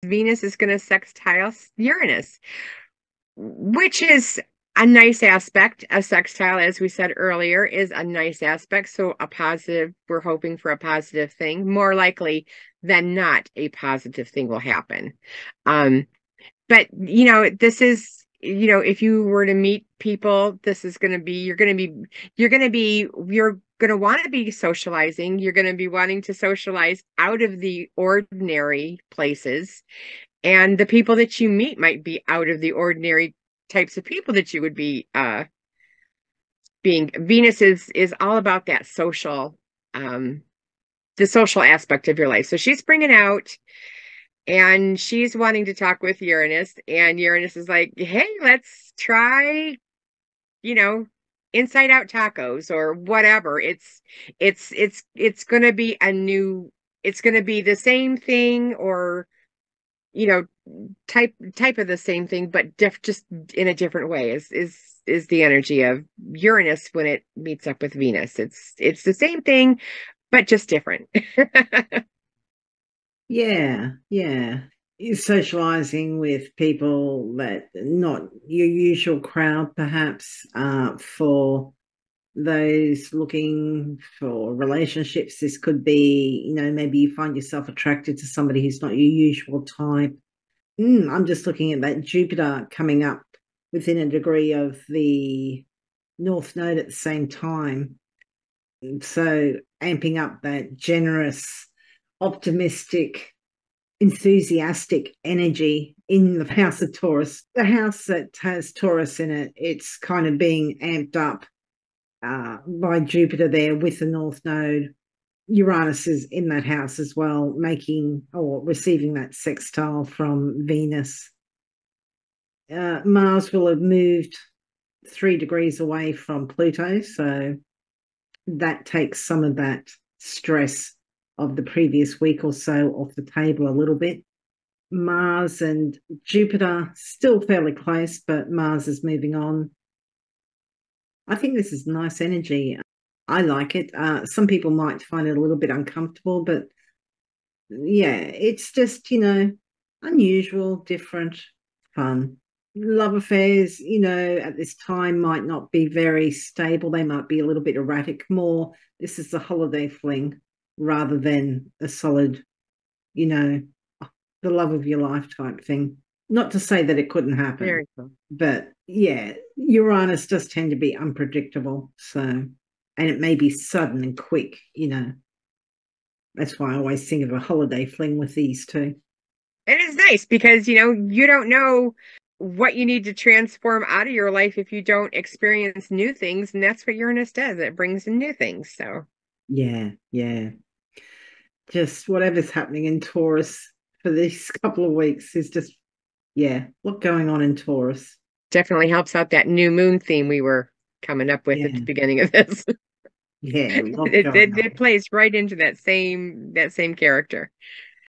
Venus is going to sextile Uranus, which is a nice aspect. A sextile, as we said earlier, is a nice aspect. So a positive, we're hoping for a positive thing. More likely than not, a positive thing will happen. But this is, if you were to meet people, this is going to be, you're going to want to be socializing. You're going to be wanting to socialize out of the ordinary places. And the people that you meet might be out of the ordinary types of people that you would be being. Venus is all about that social, the social aspect of your life. So she's bringing out, and she's wanting to talk with Uranus, and Uranus is like, hey, let's try, inside out tacos or whatever. It's going to be it's going to be the same thing, or you know type of the same thing, but just in a different way is the energy of Uranus when it meets up with Venus. It's the same thing, but just different. Yeah, yeah. You're socializing with people that not your usual crowd, perhaps, for those looking for relationships. This could be, maybe you find yourself attracted to somebody who's not your usual type. I'm just looking at that Jupiter coming up within a degree of the North Node at the same time. So amping up that generous, optimistic, enthusiastic energy in the house of Taurus. The house that has Taurus in it, it's kind of being amped up by Jupiter there with the North Node. Uranus is in that house as well, making or receiving that sextile from Venus. Mars will have moved 3 degrees away from Pluto, so that takes some of that stress of the previous week or so off the table a little bit. Mars and Jupiter still fairly close, but Mars is moving on. I think this is nice energy. I like it. Some people might find it a little bit uncomfortable, but yeah, it's just, unusual, different, fun. Love affairs, at this time might not be very stable. They might be a little bit erratic. More, this is a holiday fling rather than a solid, the love of your life type thing. Not to say that it couldn't happen, Very cool. but yeah, Uranus does tend to be unpredictable. So, and it may be sudden and quick, That's why I always think of a holiday fling with these two. It is nice because, you don't know what you need to transform out of your life if you don't experience new things. And that's what Uranus does. It brings in new things. So, yeah. Just whatever's happening in Taurus for these couple of weeks is just, what's going on in Taurus. definitely helps out that new moon theme we were coming up with at the Yeah. beginning of this. Yeah, a lot it, going it, on. it plays right into that same character.